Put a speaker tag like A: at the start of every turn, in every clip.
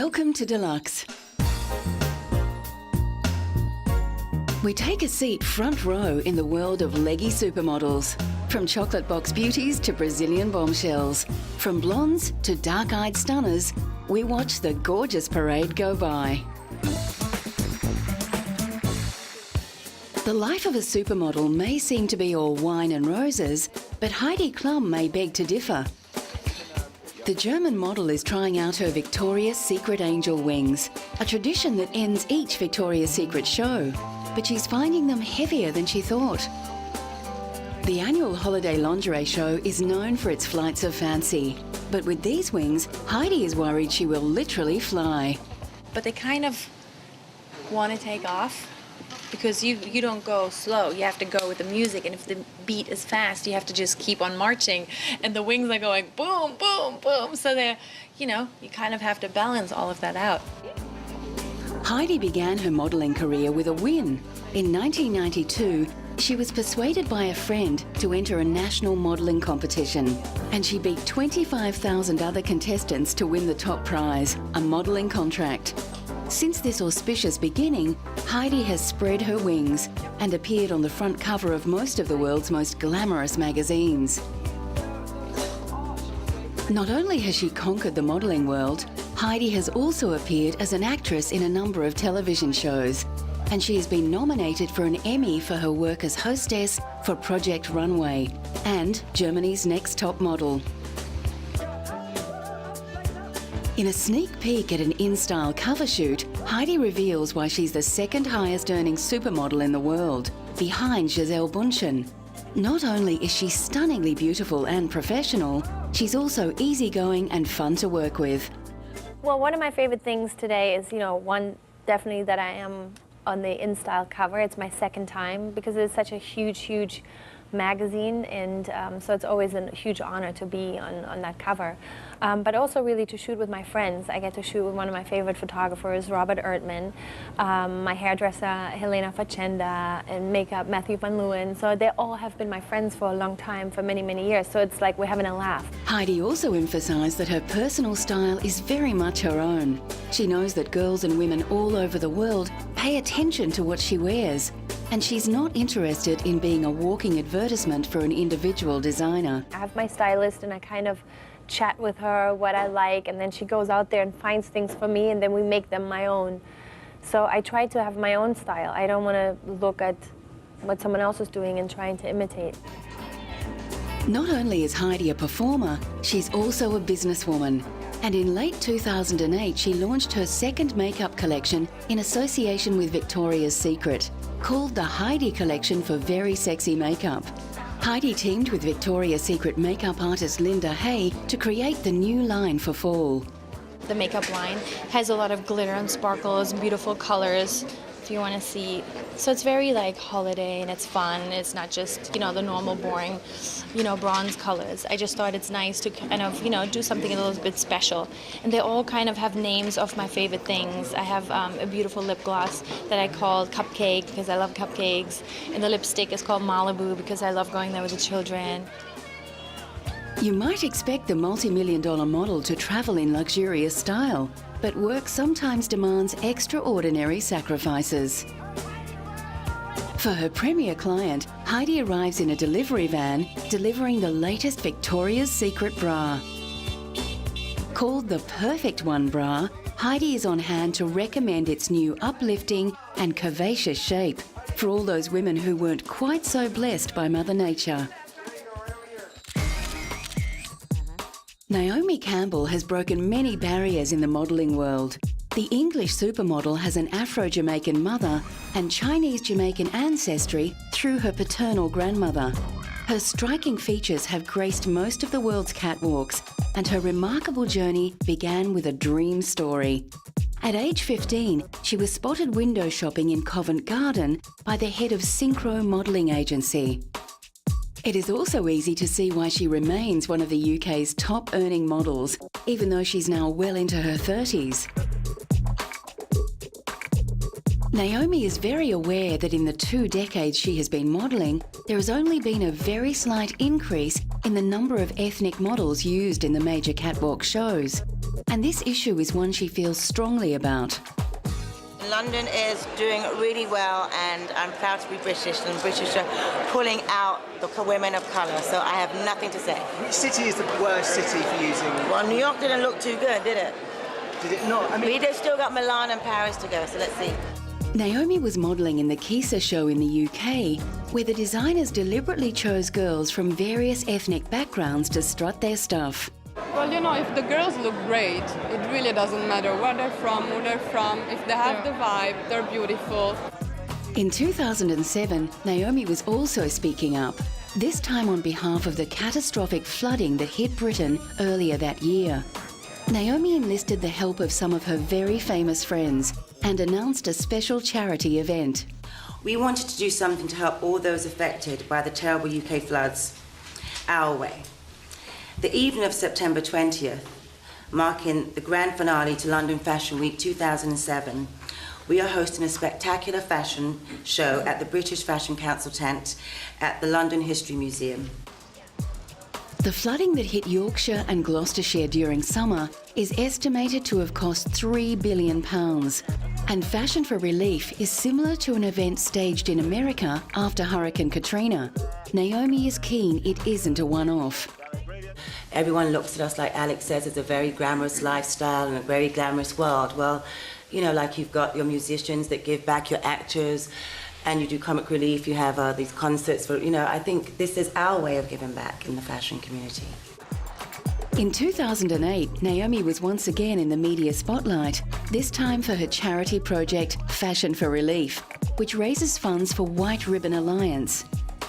A: Welcome to Deluxe. We take a seat front row in the world of leggy supermodels. From chocolate box beauties to Brazilian bombshells. From blondes to dark-eyed stunners, we watch the gorgeous parade go by. The life of a supermodel may seem to be all wine and roses, but Heidi Klum may beg to differ. The German model is trying out her Victoria's Secret Angel wings, a tradition that ends each Victoria's Secret show, but she's finding them heavier than she thought. The annual holiday lingerie show is known for its flights of fancy, but with these wings, Heidi is worried she will literally fly.
B: But they kind of want to take off because you don't go slow, you have to go with the music, and if the beat is fast, you have to just keep on marching, and the wings are going boom, boom, boom, so they're, you kind of have to balance all of that out.
A: Heidi began her modelling career with a win. In 1992, she was persuaded by a friend to enter a national modelling competition, and she beat 25,000 other contestants to win the top prize, a modelling contract. Since this auspicious beginning, Heidi has spread her wings and appeared on the front cover of most of the world's most glamorous magazines. Not only has she conquered the modelling world, Heidi has also appeared as an actress in a number of television shows, and she has been nominated for an Emmy for her work as hostess for Project Runway and Germany's Next Top Model. In a sneak peek at an InStyle cover shoot, Heidi reveals why she's the second highest earning supermodel in the world, behind Gisele Bündchen. Not only is she stunningly beautiful and professional, she's also easygoing and fun to work with.
C: Well, one of my favorite things today is, one, definitely that I am on the InStyle cover. It's my second time because it's such a huge magazine, and so it's always a huge honor to be on that cover. But also really to shoot with my friends. I get to shoot with one of my favorite photographers, Robert Ertman, my hairdresser, Helena Facenda, and makeup, Matthew Van Leeuwen. So they all have been my friends for a long time, for many years. So it's like we're having a laugh.
A: Heidi also emphasised that her personal style is very much her own. She knows that girls and women all over the world pay attention to what she wears, and she's not interested in being a walking advertisement for an individual designer.
C: I have my stylist, and I kind of chat with her what I like, and then she goes out there and finds things for me, and then we make them my own. So I try to have my own style. I don't want to look at what someone else is doing and trying to imitate.
A: Not only is Heidi a performer, she's also a businesswoman. And in late 2008, she launched her second makeup collection in association with Victoria's Secret, called the Heidi Collection for Very Sexy Makeup. Heidi teamed with Victoria's Secret makeup artist Linda Hay to create the new line for fall.
B: The makeup line has a lot of glitter and sparkles, beautiful colors, if you want to see. So it's very like holiday, and it's fun. It's not just, the normal boring, bronze colors. I just thought it's nice to kind of, do something a little bit special. And they all kind of have names of my favorite things. I have a beautiful lip gloss that I call Cupcake because I love cupcakes. And the lipstick is called Malibu because I love going there with the children.
A: You might expect the multi-million-dollar model to travel in luxurious style, but work sometimes demands extraordinary sacrifices. For her premier client, Heidi arrives in a delivery van delivering the latest Victoria's Secret bra. Called the Perfect One bra, Heidi is on hand to recommend its new uplifting and curvaceous shape for all those women who weren't quite so blessed by Mother Nature. Naomi Campbell has broken many barriers in the modelling world. The English supermodel has an Afro-Jamaican mother and Chinese-Jamaican ancestry through her paternal grandmother. Her striking features have graced most of the world's catwalks, and her remarkable journey began with a dream story. At age 15, she was spotted window shopping in Covent Garden by the head of Synchro Modelling Agency. It is also easy to see why she remains one of the UK's top-earning models, even though she's now well into her 30s. Naomi is very aware that in the 2 decades she has been modelling, there has only been a very slight increase in the number of ethnic models used in the major catwalk shows. and this issue is one she feels strongly about.
D: London is doing really well, and I'm proud to be British, and British are pulling out the women of colour, so I have nothing to say.
E: Which city is the worst city for using?
D: Well, New York didn't look too good, did it?
E: Did it not? I mean,
D: They've still got Milan and Paris to go, so let's see.
A: Naomi was modelling in the Kisa show in the UK, where the designers deliberately chose girls from various ethnic backgrounds to strut their stuff.
F: Well, you know, if the girls look great, it really doesn't matter where they're from, who they're from. If they have the vibe, they're beautiful.
A: In 2007, Naomi was also speaking up, this time on behalf of the catastrophic flooding that hit Britain earlier that year. Naomi enlisted the help of some of her very famous friends and announced a special charity event.
D: We wanted to do something to help all those affected by the terrible UK floods our way. The evening of September 20th, marking the grand finale to London Fashion Week 2007, we are hosting a spectacular fashion show at the British Fashion Council tent at the London History Museum.
A: The flooding that hit Yorkshire and Gloucestershire during summer is estimated to have cost £3 billion. And Fashion for Relief is similar to an event staged in America after Hurricane Katrina. Naomi is keen it isn't a one-off.
D: Everyone looks at us, like Alex says, as a very glamorous lifestyle and a very glamorous world. Well, you know, like you've got your musicians that give back, your actors, and you do comic relief, you have these concerts for, you know, I think this is our way of giving back in the fashion community.
A: In 2008, Naomi was once again in the media spotlight, this time for her charity project Fashion for Relief, which raises funds for White Ribbon Alliance.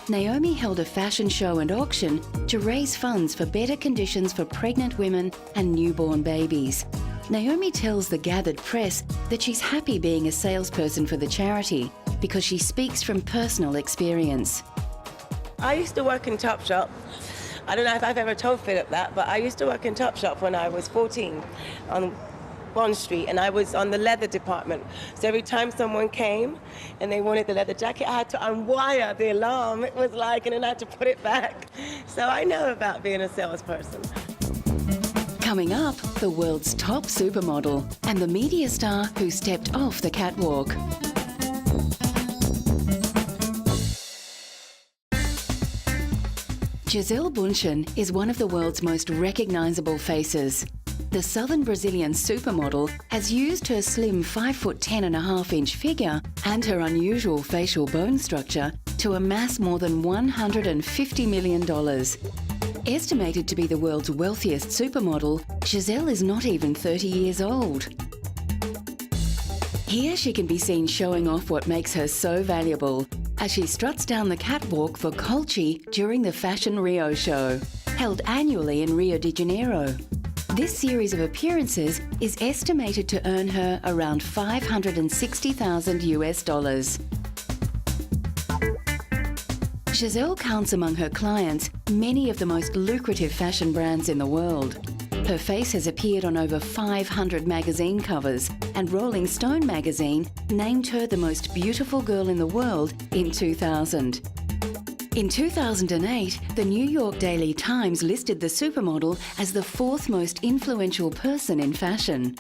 A: Naomi held a fashion show and auction to raise funds for better conditions for pregnant women and newborn babies. Naomi tells the gathered press that she's happy being a salesperson for the charity because she speaks from personal experience.
D: I used to work in Topshop. I don't know if I've ever told Philip that, but I used to work in Topshop when I was 14 on Bond Street, and I was on the leather department. So every time someone came and they wanted the leather jacket, I had to unwire the alarm. It was like, and then I had to put it back. So I know about being a salesperson.
A: Coming up, the world's top supermodel and the media star who stepped off the catwalk. Gisele Bündchen is one of the world's most recognisable faces. The southern Brazilian supermodel has used her slim 5'10.5" figure and her unusual facial bone structure to amass more than $150 million. Estimated to be the world's wealthiest supermodel, Gisele is not even 30 years old. Here she can be seen showing off what makes her so valuable as she struts down the catwalk for Colchi during the Fashion Rio show, held annually in Rio de Janeiro. This series of appearances is estimated to earn her around $560,000 US. Gisele counts among her clients many of the most lucrative fashion brands in the world. Her face has appeared on over 500 magazine covers, and Rolling Stone magazine named her the most beautiful girl in the world in 2000. In 2008, the New York Daily Times listed the supermodel as the fourth most influential person in fashion.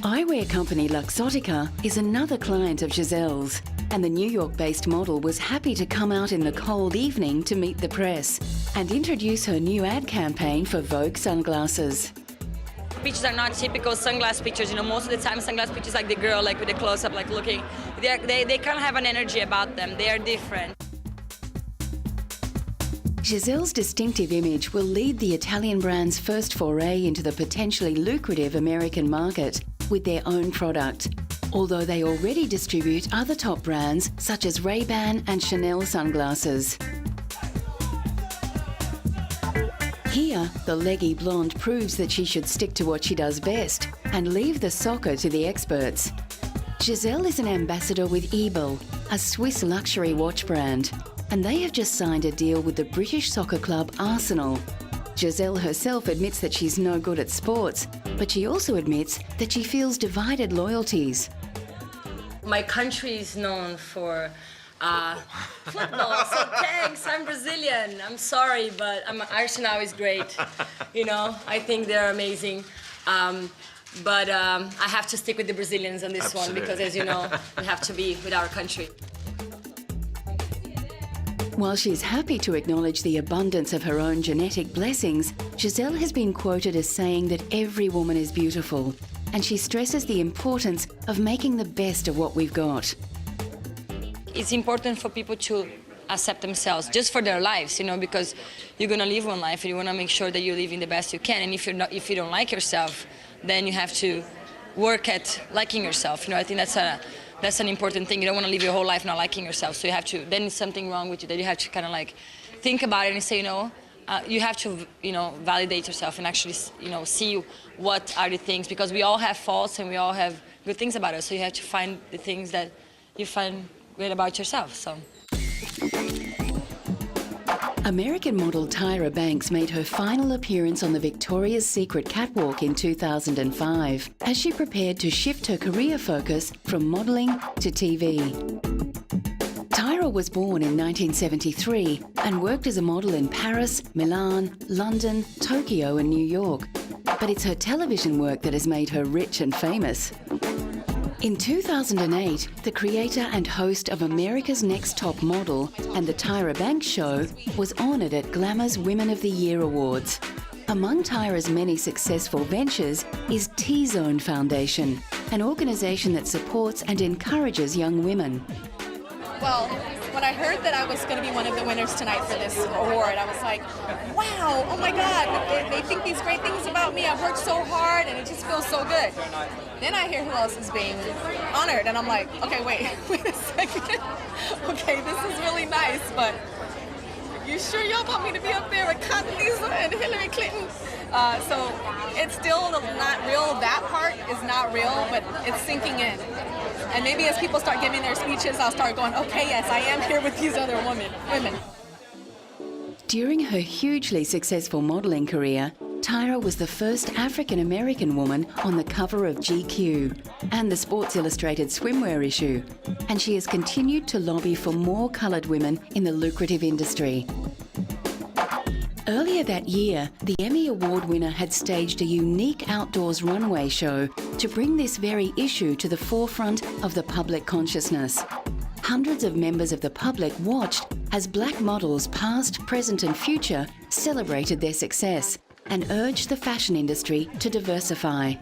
A: Eyewear company Luxottica is another client of Gisele's, and the New York-based model was happy to come out in the cold evening to meet the press and introduce her new ad campaign for Vogue sunglasses.
G: Pictures are not typical sunglass pictures. You know, most of the time sunglass pictures, like the girl, like with the close-up, like looking, they kind of have an energy about them. They are different.
A: Gisele's distinctive image will lead the Italian brand's first foray into the potentially lucrative American market with their own product, although they already distribute other top brands such as Ray-Ban and Chanel sunglasses. Here, the leggy blonde proves that she should stick to what she does best and leave the soccer to the experts. Gisele is an ambassador with Ebel, a Swiss luxury watch brand, and they have just signed a deal with the British soccer club Arsenal. Gisele herself admits that she's no good at sports, but she also admits that she feels divided loyalties.
G: My country is known for Football. So thanks. I'm Brazilian. I'm sorry, but Arsenal is great. You know, I think they're amazing. But I have to stick with the Brazilians on this one because, as you know, we have to be with our country.
A: While she's happy to acknowledge the abundance of her own genetic blessings, Giselle has been quoted as saying that every woman is beautiful, and she stresses the importance of making the best of what we've got.
G: It's important for people to accept themselves just for their lives, you know, because you're gonna live one life and you wanna make sure that you're living the best you can. And if you don't like yourself, then you have to work at liking yourself. You know, I think that's an important thing. You don't want to live your whole life not liking yourself. So you have to, then there's something wrong with you that you have to kind of like think about it and say, you know, you have to, you know, validate yourself and actually, you know, see what are the things, because we all have faults and we all have good things about us. So you have to find the things that you find great about yourself. So.
A: American model Tyra Banks made her final appearance on the Victoria's Secret catwalk in 2005 as she prepared to shift her career focus from modelling to TV. Tyra was born in 1973 and worked as a model in Paris, Milan, London, Tokyo and New York. But it's her television work that has made her rich and famous. In 2008, the creator and host of America's Next Top Model and The Tyra Banks Show was honoured at Glamour's Women of the Year Awards. Among Tyra's many successful ventures is T-Zone Foundation, an organisation that supports and encourages young women.
H: Well, when I heard that I was going to be one of the winners tonight for this award, I was like, wow, oh my God, they think these great things about me. I've worked so hard and it just feels so good. Then I hear who else is being honored and I'm like, okay, wait a second. Okay, this is really nice, but you sure y'all want me to be up there with Condoleezza and Hillary Clinton? So it's still not real. That part is not real, but it's sinking in. And maybe as people start giving their speeches, I'll start going, okay, yes, I am here with these other women.
A: During her hugely successful modelling career, Tyra was the first African-American woman on the cover of GQ and the Sports Illustrated swimwear issue, and she has continued to lobby for more coloured women in the lucrative industry. Earlier that year, the Emmy Award winner had staged a unique outdoors runway show to bring this very issue to the forefront of the public consciousness. Hundreds of members of the public watched as black models past, present and future celebrated their success and urged the fashion industry to diversify.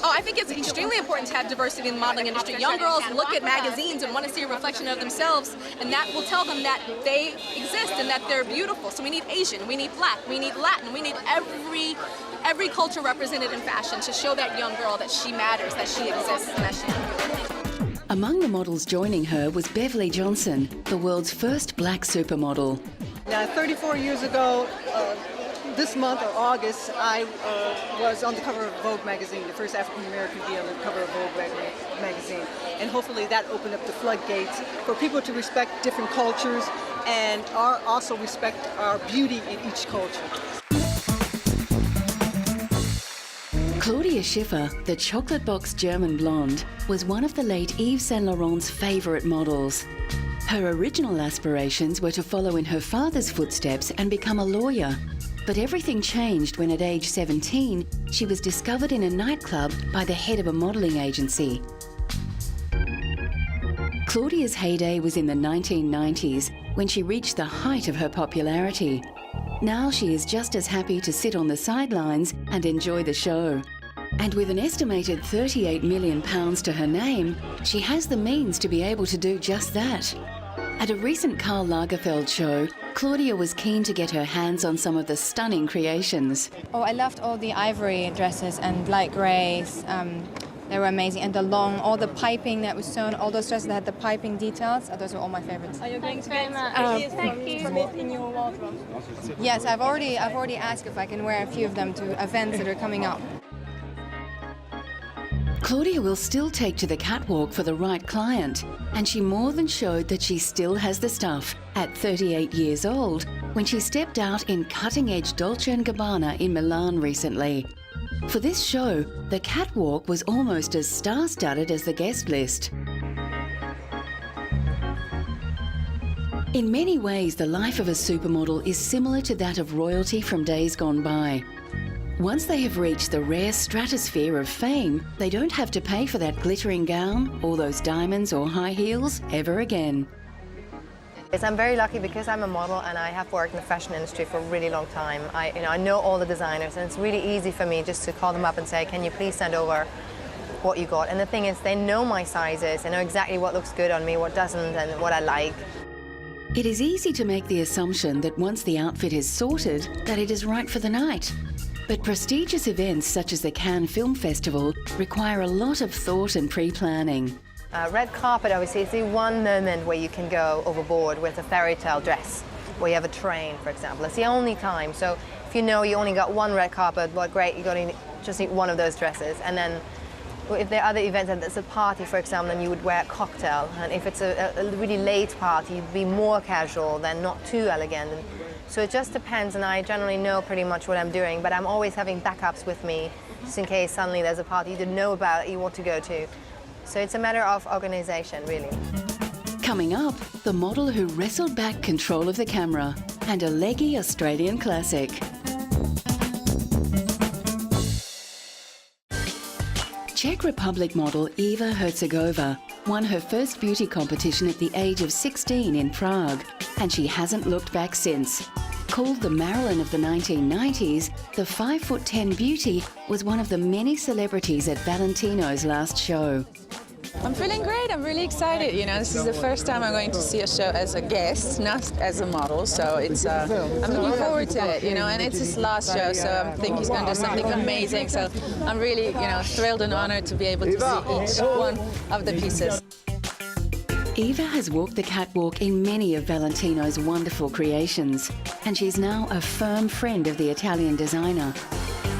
H: Oh, I think it's extremely important to have diversity in the modeling industry. Young girls look at magazines and want to see a reflection of themselves, and that will tell them that they exist and that they're beautiful. So we need Asian, we need Black, we need Latin, we need every culture represented in fashion to show that young girl that she matters, that she exists, and that she...
A: Among the models joining her was Beverly Johnson, the world's first black supermodel.
I: Now, 34 years ago, this month or August, I was on the cover of Vogue magazine, the first African American to be on the cover of Vogue magazine. And hopefully that opened up the floodgates for people to respect different cultures and also respect our beauty in each culture.
A: Claudia Schiffer, the chocolate box German blonde, was one of the late Yves Saint Laurent's favourite models. Her original aspirations were to follow in her father's footsteps and become a lawyer. But everything changed when at age 17, she was discovered in a nightclub by the head of a modelling agency. Claudia's heyday was in the 1990s when she reached the height of her popularity. Now she is just as happy to sit on the sidelines and enjoy the show. And with an estimated £38 million to her name, she has the means to be able to do just that. At a recent Karl Lagerfeld show, Claudia was keen to get her hands on some of the stunning creations.
J: Oh, I loved all the ivory dresses and light grays. They were amazing. And all the piping that was sewn, all those dresses that had the piping details, those were all my favorites.
H: Are you going to get
J: Thank you.
H: in your wardrobe?
J: Yes, I've already asked if I can wear a few of them to events that are coming up.
A: Claudia will still take to the catwalk for the right client, and she more than showed that she still has the stuff at 38 years old when she stepped out in cutting-edge Dolce & Gabbana in Milan recently. For this show, the catwalk was almost as star-studded as the guest list. In many ways, the life of a supermodel is similar to that of royalty from days gone by. Once they have reached the rare stratosphere of fame, they don't have to pay for that glittering gown, all those diamonds or high heels ever again.
K: I'm very lucky because I'm a model and I have worked in the fashion industry for a really long time. I know all the designers, and it's really easy for me just to call them up and say, can you please send over what you got? And the thing is, they know my sizes, they know exactly what looks good on me, what doesn't, and what I like.
A: It is easy to make the assumption that once the outfit is sorted, that it is right for the night. But prestigious events such as the Cannes Film Festival require a lot of thought and pre-planning.
K: Red carpet, obviously, is the one moment where you can go overboard with a fairy tale dress, where you have a train, for example. It's the only time. So if you know you only got one red carpet, well, great, you just need one of those dresses. And then if there are other events, and it's a party, for example, then you would wear a cocktail. And if it's a really late party, you'd be more casual than not too elegant. And so it just depends, and I generally know pretty much what I'm doing, but I'm always having backups with me, just in case suddenly there's a party you didn't know about that you want to go to. So it's a matter of organization, really.
A: Coming up, the model who wrestled back control of the camera and a leggy Australian classic. Czech Republic model Eva Herzegová won her first beauty competition at the age of 16 in Prague, and she hasn't looked back since. Called the Marilyn of the 1990s, the 5'10" beauty was one of the many celebrities at Valentino's last show.
L: I'm feeling great. I'm really excited. You know, this is the first time I'm going to see a show as a guest, not as a model. So it's I'm looking forward to it. You know, and it's his last show, so I think he's going to do something amazing. So I'm really, thrilled and honored to be able to see each one of the pieces.
A: Eva has walked the catwalk in many of Valentino's wonderful creations, and she's now a firm friend of the Italian designer.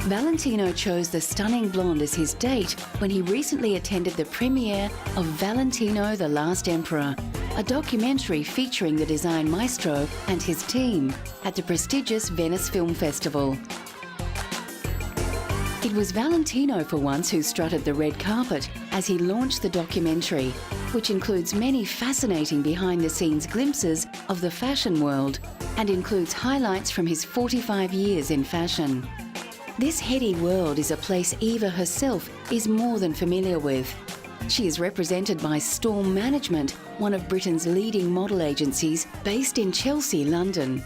A: Valentino chose the stunning blonde as his date when he recently attended the premiere of Valentino the Last Emperor, a documentary featuring the design maestro and his team at the prestigious Venice Film Festival. It was Valentino for once who strutted the red carpet as he launched the documentary, which includes many fascinating behind-the-scenes glimpses of the fashion world and includes highlights from his 45 years in fashion. This heady world is a place Eva herself is more than familiar with. She is represented by Storm Management, one of Britain's leading model agencies based in Chelsea, London.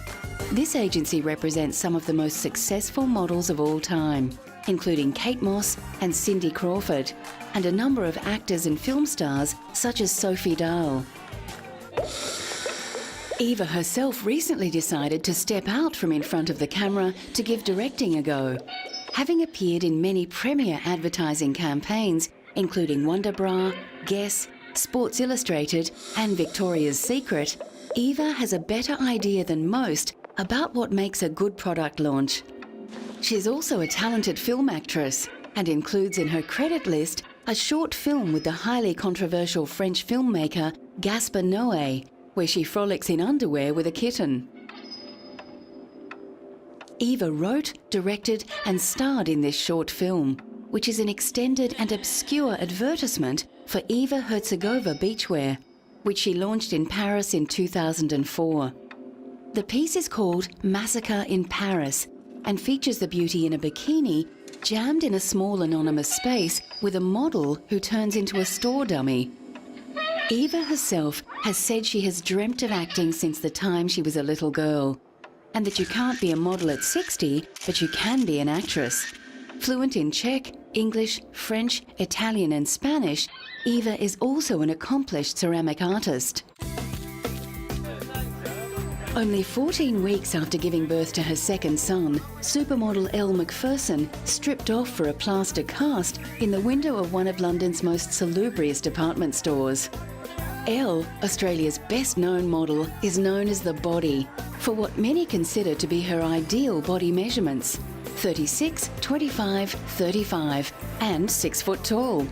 A: This agency represents some of the most successful models of all time, including Kate Moss and Cindy Crawford, and a number of actors and film stars such as Sophie Dahl. Eva herself recently decided to step out from in front of the camera to give directing a go. Having appeared in many premier advertising campaigns, including Wonder Bra, Guess, Sports Illustrated and Victoria's Secret, Eva has a better idea than most about what makes a good product launch. She is also a talented film actress and includes in her credit list a short film with the highly controversial French filmmaker Gaspar Noé, where she frolics in underwear with a kitten. Eva wrote, directed and starred in this short film, which is an extended and obscure advertisement for Eva Herzegová beachwear, which she launched in Paris in 2004. The piece is called Massacre in Paris and features the beauty in a bikini jammed in a small anonymous space with a model who turns into a store dummy. Eva herself has said she has dreamt of acting since the time she was a little girl, and that you can't be a model at 60, but you can be an actress. Fluent in Czech, English, French, Italian and Spanish, Eva is also an accomplished ceramic artist. Only 14 weeks after giving birth to her second son, supermodel Elle Macpherson stripped off for a plaster cast in the window of one of London's most salubrious department stores. Elle, Australia's best-known model, is known as the Body, for what many consider to be her ideal body measurements: 36, 25, 35 and 6 foot tall.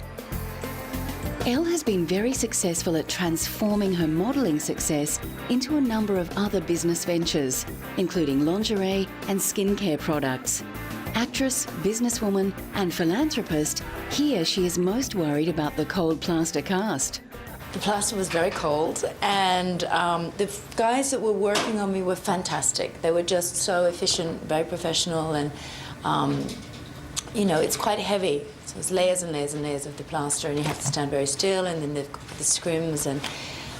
A: Elle has been very successful at transforming her modelling success into a number of other business ventures, including lingerie and skincare products. Actress, businesswoman and philanthropist, here she is most worried about the cold plaster cast.
M: The plaster was very cold, and the guys that were working on me were fantastic. They were just so efficient, very professional, and you know, it's quite heavy. So it's layers and layers and layers of the plaster, and you have to stand very still, and then they've got the scrims, and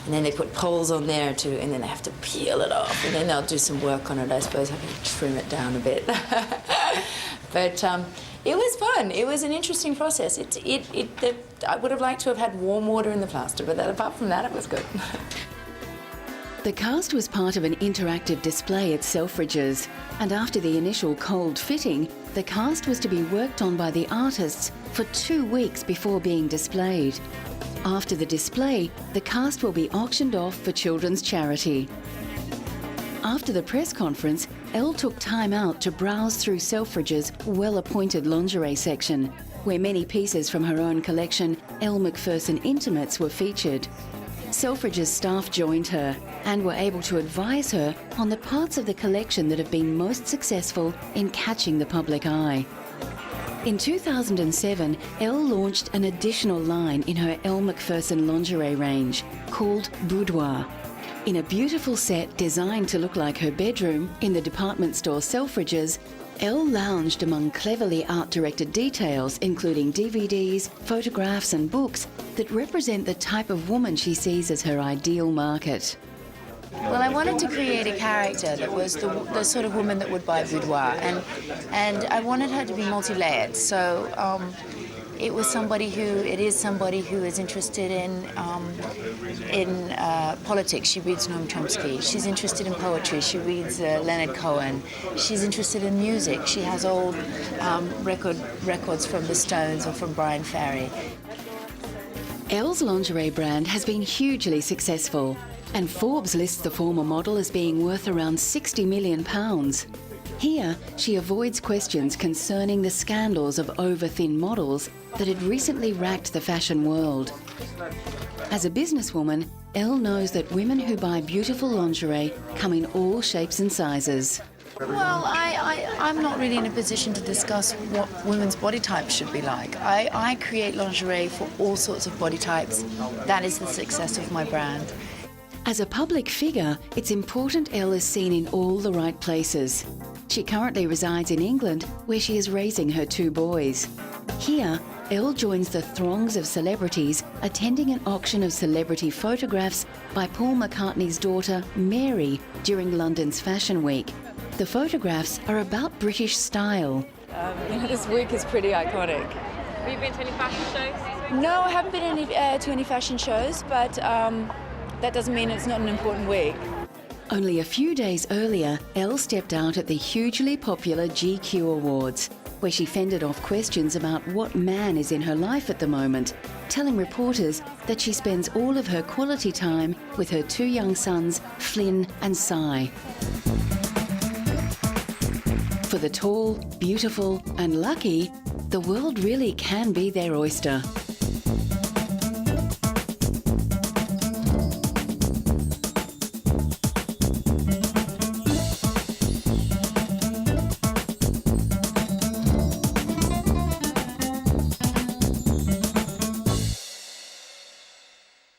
M: then they put poles on there too, and then they have to peel it off, and then they'll do some work on it, I suppose, have to trim it down a bit. But it was fun. It was an interesting process. I would have liked to have had warm water in the plaster, but apart from that, it was good.
A: The cast was part of an interactive display at Selfridges, and after the initial cold fitting, the cast was to be worked on by the artists for 2 weeks before being displayed. After the display, the cast will be auctioned off for children's charity. After the press conference, Elle took time out to browse through Selfridges' well-appointed lingerie section, where many pieces from her own collection, Elle Macpherson Intimates, were featured. Selfridges staff joined her and were able to advise her on the parts of the collection that have been most successful in catching the public eye. In 2007, Elle launched an additional line in her Elle Macpherson lingerie range called Boudoir. In a beautiful set designed to look like her bedroom in the department store Selfridges, Elle lounged among cleverly art-directed details, including DVDs, photographs and books that represent the type of woman she sees as her ideal market.
M: Well, I wanted to create a character that was the sort of woman that would buy boudoir, and I wanted her to be multi-layered. So it is somebody who is interested in politics. She reads Noam Chomsky. She's interested in poetry. She reads Leonard Cohen. She's interested in music. She has old records from the Stones or from Brian Ferry.
A: Elle's lingerie brand has been hugely successful, and Forbes lists the former model as being worth around £60 million. Here, she avoids questions concerning the scandals of over-thin models that had recently racked the fashion world. As a businesswoman, Elle knows that women who buy beautiful lingerie come in all shapes and sizes.
M: Well, I'm not really in a position to discuss what women's body types should be like. I create lingerie for all sorts of body types. That is the success of my brand.
A: As a public figure, it's important Elle is seen in all the right places. She currently resides in England, where she is raising her 2 boys. Here, Elle joins the throngs of celebrities attending an auction of celebrity photographs by Paul McCartney's daughter, Mary, during London's Fashion Week. The photographs are about British style.
L: This week is pretty iconic.
N: Have you been to any fashion shows?
L: No, I haven't been to any fashion shows, but that doesn't mean it's not an important week.
A: Only a few days earlier, Elle stepped out at the hugely popular GQ Awards, where she fended off questions about what man is in her life at the moment, telling reporters that she spends all of her quality time with her 2 young sons, Flynn and Cy. For the tall, beautiful and lucky, the world really can be their oyster.